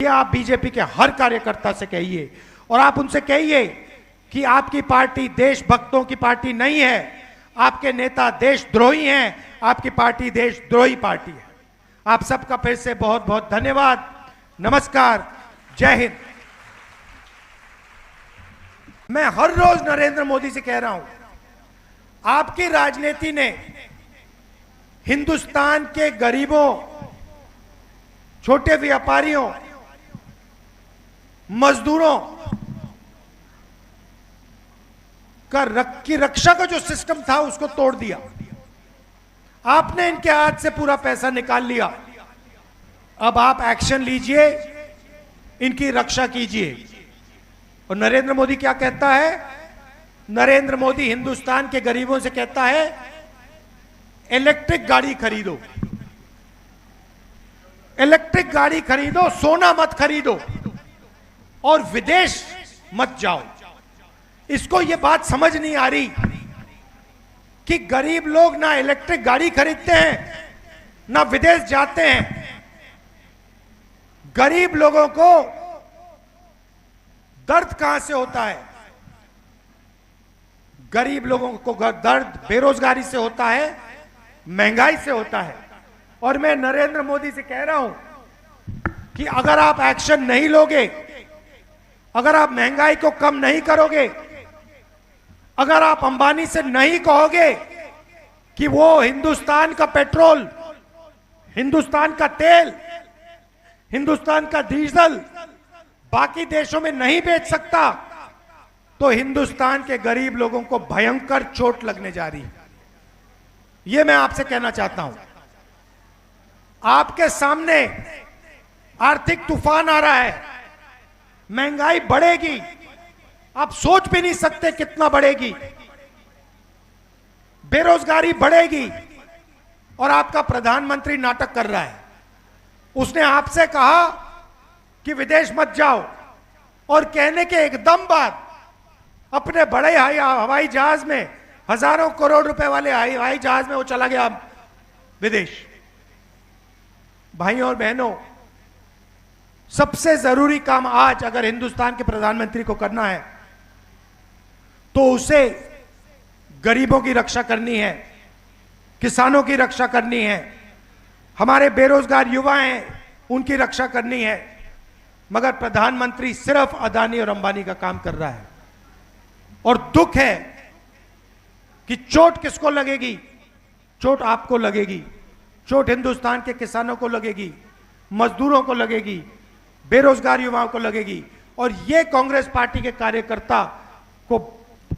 ये आप बीजेपी के हर कार्यकर्ता से कहिए और आप उनसे कहिए कि आपकी पार्टी देशभक्तों की पार्टी नहीं है, आपके नेता देशद्रोही हैं, आपकी पार्टी देशद्रोही पार्टी है। आप सबका फिर से बहुत बहुत धन्यवाद। नमस्कार, जय हिंद। मैं हर रोज नरेंद्र मोदी से कह रहा हूं, आपकी राजनीति ने हिंदुस्तान के गरीबों, छोटे व्यापारियों, मजदूरों की रक्षा का जो सिस्टम था उसको तोड़ दिया। आपने इनके हाथ से पूरा पैसा निकाल लिया। अब आप एक्शन लीजिए, इनकी रक्षा कीजिए। और नरेंद्र मोदी क्या कहता है? नरेंद्र मोदी हिंदुस्तान के गरीबों से कहता है, इलेक्ट्रिक गाड़ी खरीदो, इलेक्ट्रिक गाड़ी खरीदो, सोना मत खरीदो और विदेश मत जाओ। इसको यह बात समझ नहीं आ रही कि गरीब लोग ना इलेक्ट्रिक गाड़ी खरीदते हैं, ना विदेश जाते हैं। गरीब लोगों को दर्द कहां से होता है? गरीब लोगों को दर्द बेरोजगारी से होता है, महंगाई से होता है। और मैं नरेंद्र मोदी से कह रहा हूं कि अगर आप एक्शन नहीं लोगे, अगर आप महंगाई को कम नहीं करोगे, अगर आप अंबानी से नहीं कहोगे कि वो हिंदुस्तान का पेट्रोल, हिंदुस्तान का तेल, हिंदुस्तान का डीजल बाकी देशों में नहीं बेच सकता, तो हिंदुस्तान के गरीब लोगों को भयंकर चोट लगने जा रही है। यह मैं आपसे कहना चाहता हूं। आपके सामने आर्थिक तूफान आ रहा है, महंगाई बढ़ेगी, आप सोच भी नहीं सकते कितना बढ़ेगी, बेरोजगारी बढ़ेगी। और आपका प्रधानमंत्री नाटक कर रहा है। उसने आपसे कहा कि विदेश मत जाओ और कहने के एकदम बाद अपने बड़े हवाई जहाज में, हजारों करोड़ रुपए वाले हवाई जहाज में वो चला गया विदेश। भाइयों और बहनों, सबसे जरूरी काम आज अगर हिंदुस्तान के प्रधानमंत्री को करना है तो उसे गरीबों की रक्षा करनी है, किसानों की रक्षा करनी है, हमारे बेरोजगार युवा हैं उनकी रक्षा करनी है। मगर प्रधानमंत्री सिर्फ अदानी और अंबानी का काम कर रहा है। और दुख है कि चोट किसको लगेगी? चोट आपको लगेगी, चोट हिंदुस्तान के किसानों को लगेगी, मजदूरों को लगेगी, बेरोजगार युवाओं को लगेगी। और यह कांग्रेस पार्टी के कार्यकर्ता को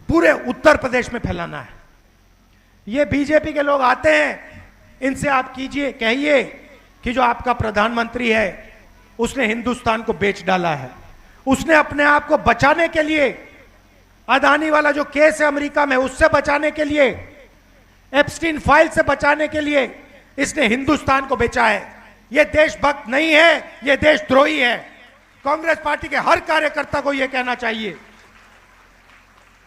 पूरे उत्तर प्रदेश में फैलाना है। ये बीजेपी के लोग आते हैं, इनसे आप कीजिए, कहिए कि जो आपका प्रधानमंत्री है उसने हिंदुस्तान को बेच डाला है। उसने अपने आप को बचाने के लिए, अदानी वाला जो केस है अमेरिका में, उससे बचाने के लिए, एप्स्टीन फाइल से बचाने के लिए इसने हिंदुस्तान को बेचा है। यह देशभक्त नहीं है, यह देशद्रोही है। कांग्रेस पार्टी के हर कार्यकर्ता को यह कहना चाहिए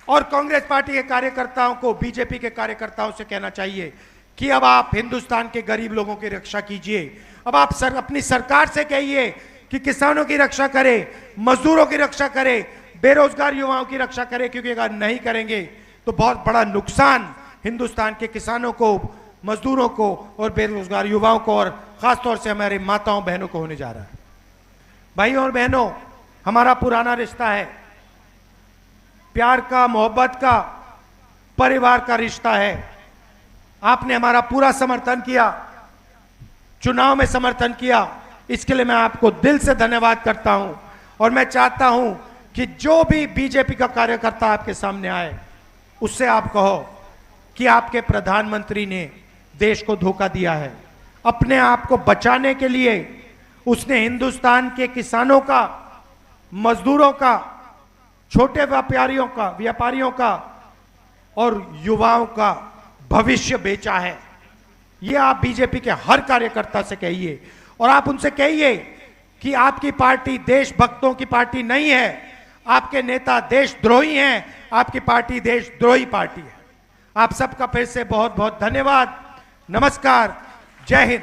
और कांग्रेस पार्टी के कार्यकर्ताओं को बीजेपी के कार्यकर्ताओं से कहना चाहिए कि अब आप हिंदुस्तान के गरीब लोगों की रक्षा कीजिए। अब आप अपनी सरकार से कहिए कि किसानों की रक्षा करे, मजदूरों की रक्षा करे, बेरोजगार युवाओं की रक्षा करे, क्योंकि अगर नहीं करेंगे तो बहुत बड़ा नुकसान हिंदुस्तान के किसानों को, मजदूरों को और बेरोजगार युवाओं को और खासतौर से हमारे माताओं बहनों को होने जा रहा है। भाइयों और बहनों, हमारा पुराना रिश्ता है, प्यार का, मोहब्बत का, परिवार का रिश्ता है। आपने हमारा पूरा समर्थन किया, चुनाव में समर्थन किया, इसके लिए मैं आपको दिल से धन्यवाद करता हूं। और मैं चाहता हूं कि जो भी बीजेपी का कार्यकर्ता आपके सामने आए उससे आप कहो कि आपके प्रधानमंत्री ने देश को धोखा दिया है। अपने आप को बचाने के लिए उसने हिंदुस्तान के किसानों का, मजदूरों का, छोटे व्यापारियों का और युवाओं का भविष्य बेचा है। यह आप बीजेपी के हर कार्यकर्ता से कहिए और आप उनसे कहिए कि आपकी पार्टी देशभक्तों की पार्टी नहीं है, आपके नेता देशद्रोही हैं, आपकी पार्टी देशद्रोही पार्टी है। आप सबका फिर से बहुत बहुत धन्यवाद। नमस्कार, जय हिंद।